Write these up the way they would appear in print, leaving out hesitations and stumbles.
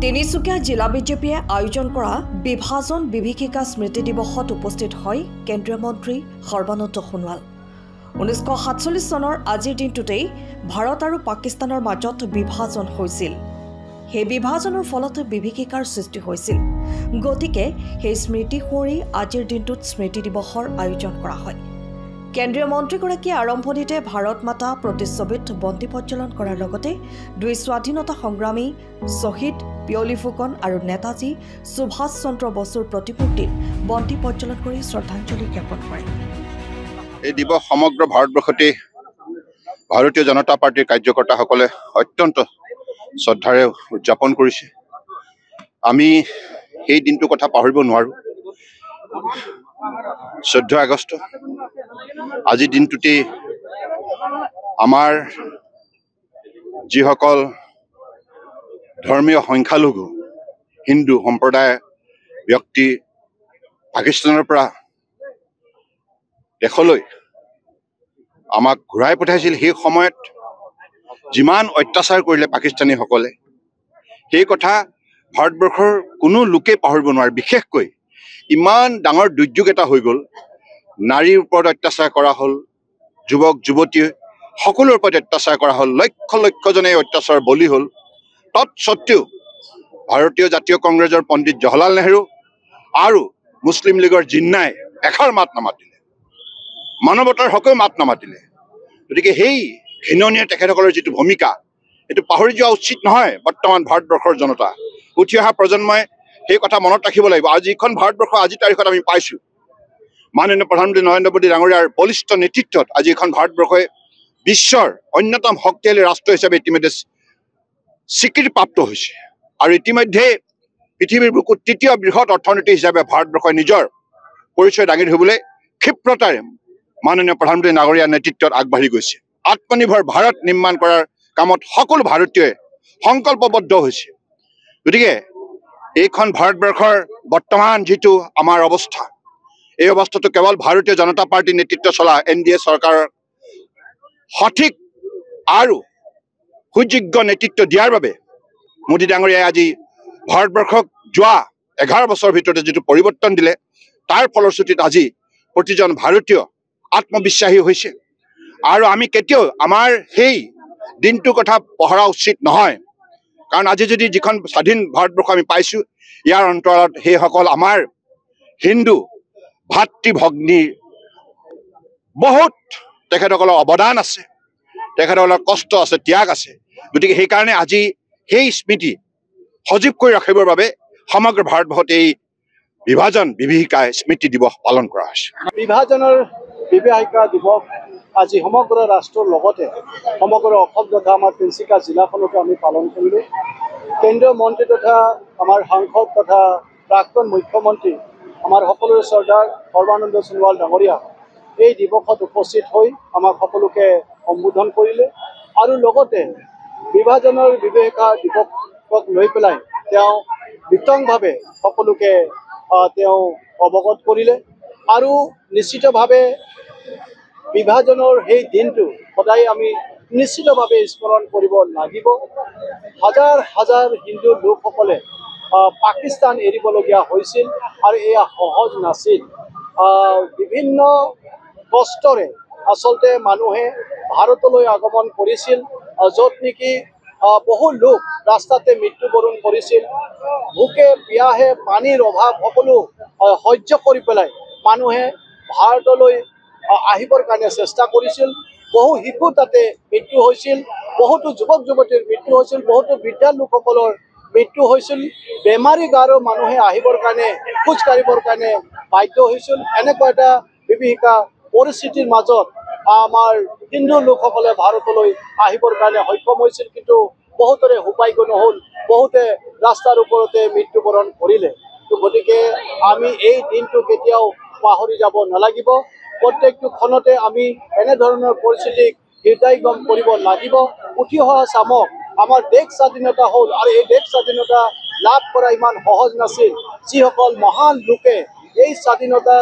তিনিচুকীয়া জিলা বিজেপিয়ে আয়োজন কৰা বিভাজন বিভীষিকা স্মৃতি দিৱসত উপস্থিত হয় কেন্দ্ৰীয় মন্ত্ৰী সৰ্বানন্দ সোণোৱাল। 1947 চনৰ আজিৰ দিনটোতেই ভাৰত আৰু পাকিস্তানৰ মাজত বিভাজন হৈছিল। সেই বিভাজনৰ ফলত বিভীষিকাৰ সৃষ্টি হৈছিল। গতিকে সেই স্মৃতি সোঁৱৰি আজিৰ দিনটোত স্মৃতি দিৱসৰ আয়োজন কৰা হয়। কেন্দ্ৰীয় মন্ত্ৰীগৰাকীয়ে আৰম্ভণিতে ভাৰত মাতা প্ৰতিচ্ছবিত বন্তি প্ৰজ্বলন কৰাৰ লগতে দুই স্বাধীনতা সংগ্ৰামী শ্বহীদ পিয়লি ফুকন আৰু নেতাজী সুভাষ চন্দ্ৰ বসুৰ প্ৰতিমূৰ্তিত বন্তি প্ৰজ্বলন কৰি শ্ৰদ্ধাঞ্জলি জ্ঞাপন কৰে। এই দিৱস সমগ্ৰ ভাৰতবৰ্ষতে ভাৰতীয় জনতা পাৰ্টিৰ কাৰ্যকৰ্তাসকলে অত্যন্ত শ্ৰদ্ধাৰে উদযাপন কৰিছে। আমি সেই দিনটোৰ কথা পাহৰিব নোৱাৰোঁ। 14 আগষ্ট আজিৰ দিনটোতে আমাৰ যিসকল ধৰ্মীয় সংখ্যালঘু হিন্দু সম্প্ৰদায়ৰ ব্যক্তি পাকিস্তানৰ পৰা দেশলৈ আমাক ঘূৰাই পঠাইছিল, সেই সময়ত যিমান অত্যাচাৰ কৰিলে পাকিস্তানীসকলে সেই কথা ভাৰতবৰ্ষৰ কোনো লোকে পাহৰিব নোৱাৰে। বিশেষকৈ ইমান ডাঙৰ দুৰ্যোগ এটা হৈ গ'ল, নাৰীৰ ওপৰত অত্যাচাৰ কৰা হ'ল, যুৱক যুৱতী সকলোৰ ওপৰত অত্যাচাৰ কৰা হ'ল, লক্ষ লক্ষজনে অত্যাচাৰ বলি হ'ল। তৎসত্বেও ভাৰতীয় জাতীয় কংগ্ৰেছৰ পণ্ডিত জৱাহৰলাল নেহৰু আৰু মুছলিম লীগৰ জিন্নাই এষাৰ মাত নামাতিলে, মানৱতাৰ হকে মাত নামাতিলে। গতিকে সেই ঘৃণনীয় তেখেতসকলৰ যিটো ভূমিকা, এইটো পাহৰি যোৱা উচিত নহয়। বৰ্তমান ভাৰতবৰ্ষৰ জনতা, উঠি অহা প্ৰজন্মই সেই কথা মনত ৰাখিব লাগিব। আৰু যিখন ভাৰতবৰ্ষ আজি তাৰিখত আমি পাইছোঁ, মাননীয় প্ৰধানমন্ত্ৰী নৰেন্দ্ৰ মোদী ডাঙৰীয়াৰ বলিষ্ঠ নেতৃত্বত আজি এখন ভাৰতবৰ্ষই বিশ্বৰ অন্যতম শক্তিশালী ৰাষ্ট্ৰ হিচাপে ইতিমধ্যে স্বীকৃতিপ্ৰাপ্ত হৈছে। আৰু ইতিমধ্যে পৃথিৱীৰ বুকুত তৃতীয় বৃহৎ অৰ্থনীতি হিচাপে ভাৰতবৰ্ষই নিজৰ পৰিচয় দাঙি ধৰিবলৈ ক্ষিপ্ৰতাৰে মাননীয় প্ৰধানমন্ত্ৰী ডাঙৰীয়াৰ নেতৃত্বত আগবাঢ়ি গৈছে। আত্মনিৰ্ভৰ ভাৰত নিৰ্মাণ কৰাৰ কামত সকলো ভাৰতীয়ই সংকল্পবদ্ধ হৈছে। গতিকে এইখন ভাৰতবৰ্ষৰ বৰ্তমান যিটো আমাৰ অৱস্থা, এই অৱস্থাটো কেৱল ভাৰতীয় জনতা পাৰ্টীৰ নেতৃত্ব চলা NDA চৰকাৰৰ সঠিক আৰু সুযোগ্য নেতৃত্ব দিয়াৰ বাবে মোদী ডাঙৰীয়াই আজি ভাৰতবৰ্ষক যোৱা 11 বছৰৰ ভিতৰতে যিটো পৰিৱৰ্তন দিলে, তাৰ ফলশ্ৰুতিত আজি প্ৰতিজন ভাৰতীয় আত্মবিশ্বাসী হৈছে। আৰু আমি কেতিয়াও আমাৰ সেই দিনটোৰ কথা পাহৰা উচিত নহয়। কাৰণ আজি যদি যিখন স্বাধীন ভাৰতবৰ্ষ আমি পাইছোঁ, ইয়াৰ অন্তৰালত সেইসকল আমাৰ হিন্দু ভাতৃ ভগ্নীৰ বহুত তেখেতসকলৰ অৱদান আছে, তেখেতসকলৰ কষ্ট আছে, ত্যাগ আছে। গতিকে সেইকাৰণে আজি সেই স্মৃতি সজীৱ কৰি ৰাখিবৰ বাবে সমগ্ৰ ভাৰতবৰ্ষত এই বিভাজন বিভীষিকাই স্মৃতি দিৱস পালন কৰা হৈছে। বিভাজনৰ বিভীষিকা দিৱস আজি সমগ্ৰ ৰাষ্ট্ৰৰ লগতে সমগ্ৰ অসম তথা আমাৰ তিনিচুকীয়া জিলাখনতো আমি পালন কৰিলোঁ। কেন্দ্ৰীয় মন্ত্ৰী তথা আমাৰ সাংসদ তথা প্ৰাক্তন মুখ্যমন্ত্ৰী আমাৰ সকলোৰে চৰ্দাৰ সৰ্বানন্দ সোণোৱাল ডাঙৰীয়া এই দিৱসত উপস্থিত হৈ আমাক সকলোকে সম্বোধন কৰিলে। আৰু লগতে বিভাজনৰ বিভীষিকা দিৱসক লৈ পেলাই তেওঁ বিতংভাৱে সকলোকে তেওঁ অৱগত কৰিলে। আৰু নিশ্চিতভাৱে বিভাজনৰ সেই দিনটো সদায় আমি নিশ্চিতভাৱে স্মৰণ কৰিব লাগিব। হাজাৰ হাজাৰ হিন্দু লোকসকলে পাকিস্তান এৰিবলগীয়া হৈছিল আৰু এয়া সহজ নাছিল। বিভিন্ন কষ্টৰে আচলতে মানুহে ভাৰতলৈ আগমন কৰিছিল, য'ত নেকি বহু লোক ৰাস্তাতে মৃত্যুবৰণ কৰিছিল। ভোকে পিয়াহে পানীৰ অভাৱ সকলো সহ্য কৰি পেলাই মানুহে ভাৰতলৈ আহিবৰ কাৰণে চেষ্টা কৰিছিল। বহু শিশু তাতে মৃত্যু হৈছিল, বহুতো যুৱক যুৱতীৰ মৃত্যু হৈছিল, বহুতো বৃদ্ধ লোকসকলৰ মৃত্যু হৈছিল। বেমাৰী গাৰো মানুহে আহিবৰ কাৰণে খোজ কাঢ়িবৰ কাৰণে বাধ্য হৈছিল। এনেকুৱা এটা বিভীষিকা পৰিস্থিতিৰ মাজত আমাৰ হিন্দু লোকসকলে ভাৰতলৈ আহিবৰ কাৰণে সক্ষম হৈছিল, কিন্তু বহুতৰে উপায় নহ'ল, বহুতে ৰাস্তাৰ ওপৰতে মৃত্যুবৰণ কৰিলে। গতিকে আমি এই দিনটো কেতিয়াও পাহৰি যাব নালাগিব। প্ৰত্যেকটো ক্ষণতে আমি এনেধৰণৰ পৰিস্থিতিক হৃদয়ঙ্গম কৰিব লাগিব। উঠি অহা চামক আমাৰ দেশ স্বাধীনতা হ'ল, আৰু এই দেশ স্বাধীনতা লাভ কৰা ইমান সহজ নাছিল। যিসকল মহান লোকে এই স্বাধীনতা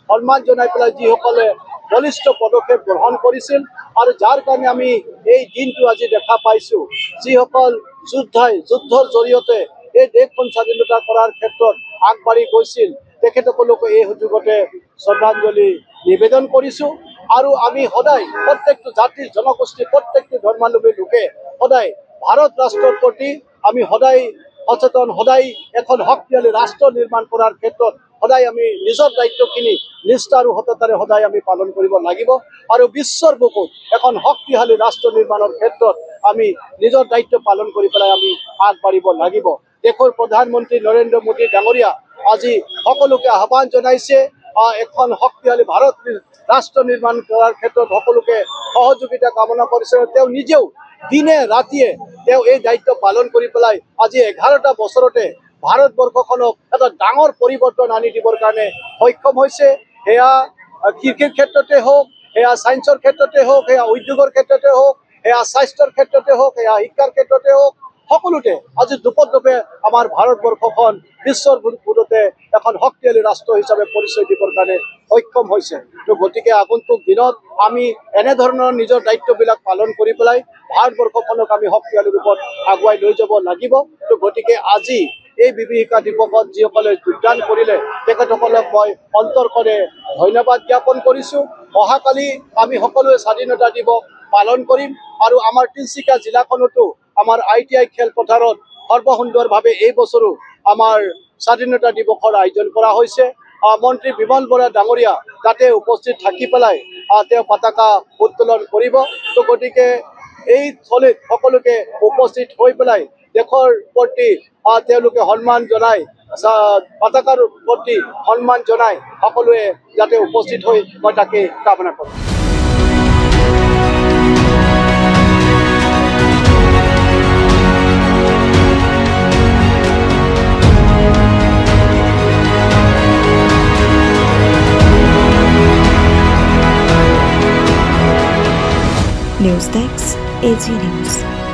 সন্মান জনাই পেলাই যিসকলে বলিষ্ঠ পদক্ষেপ গ্ৰহণ কৰিছিল, আৰু যাৰ কাৰণে আমি এই দিনটো আজি দেখা পাইছোঁ, যিসকল যুদ্ধৰ জৰিয়তে এই দেশখন স্বাধীনতা কৰাৰ ক্ষেত্ৰত আগবাঢ়ি গৈছিল তেখেতসকলকো এই সুযোগতে শ্ৰদ্ধাঞ্জলি নিবেদন কৰিছোঁ। আৰু আমি সদায় প্ৰত্যেকটো জাতি জনগোষ্ঠী প্ৰত্যেকটো ধৰ্মাৱলম্বী লোকে সদায় ভাৰত ৰাষ্ট্ৰৰ প্ৰতি আমি সদায় সচেতন, সদায় এখন শক্তিশালী ৰাষ্ট্ৰ নিৰ্মাণ কৰাৰ ক্ষেত্ৰত সদায় আমি নিজৰ দায়িত্বখিনি নিষ্ঠা আৰু সততাৰে সদায় আমি পালন কৰিব লাগিব। আৰু বিশ্বৰ বুকুত এখন শক্তিশালী ৰাষ্ট্ৰ নিৰ্মাণৰ ক্ষেত্ৰত আমি নিজৰ দায়িত্ব পালন কৰি পেলাই আমি আগবাঢ়িব লাগিব। দেশৰ প্ৰধানমন্ত্ৰী নৰেন্দ্ৰ মোদী ডাঙৰীয়া আজি সকলোকে আহ্বান জনাইছে এখন শক্তিশালী ভাৰত ৰাষ্ট্ৰ নিৰ্মাণ কৰাৰ ক্ষেত্ৰত সকলোকে সহযোগিতা কামনা কৰিছে। তেওঁ নিজেও দিনে ৰাতিয়ে তেওঁ এই দায়িত্ব পালন কৰি পেলাই আজি 11টা বছৰতে ভাৰতবৰ্ষখনক এটা ডাঙৰ পৰিৱৰ্তন আনি দিবৰ কাৰণে সক্ষম হৈছে। সেয়া কৃষিৰ ক্ষেত্ৰতে হওক, সেয়া ছায়েন্সৰ ক্ষেত্ৰতে হওক, সেয়া উদ্যোগৰ ক্ষেত্ৰতে হওক, সেয়া স্বাস্থ্যৰ ক্ষেত্ৰতে হওক, সেয়া শিক্ষাৰ ক্ষেত্ৰতে হওক, সকলোতে আজি দুপদপে আমাৰ ভাৰতবৰ্ষখন বিশ্বৰ বুকুতে এখন শক্তিশালী ৰাষ্ট্ৰ হিচাপে পৰিচয় দিবৰ কাৰণে সক্ষম হৈছে। তো গতিকে আগন্তুক দিনত আমি এনেধৰণৰ নিজৰ দায়িত্ববিলাক পালন কৰি পেলাই ভাৰতবৰ্ষখনক আমি শক্তিশালী ৰূপত আগুৱাই লৈ যাব লাগিব। তো গতিকে আজি এই বিভীষিকা দিৱসত যিসকলে যোগদান কৰিলে তেখেতসকলক মই অন্তৰকৰে ধন্যবাদ জ্ঞাপন কৰিছোঁ। অহাকালি আমি সকলোৱে স্বাধীনতা দিৱস পালন কৰিম আৰু আমাৰ তিনিচুকীয়া জিলাখনতো আমাৰ ITI খেলপথাৰত সৰ্বসুন্দৰভাৱে এই বছৰো আমাৰ স্বাধীনতা দিৱসৰ আয়োজন কৰা হৈছে। মন্ত্ৰী বিমল বৰা ডাঙৰীয়া তাতে উপস্থিত থাকি পেলাই তেওঁ পতাকা উত্তোলন কৰিব। তো গতিকে এই স্থলীত সকলোকে উপস্থিত হৈ পেলাই দেশৰ প্ৰতি তেওঁলোকে সন্মান জনাই, পতাকাৰ প্ৰতি সন্মান জনাই সকলোৱে যাতে উপস্থিত হৈ মই তাকে কামনা কৰোঁ। News Desk, AG News.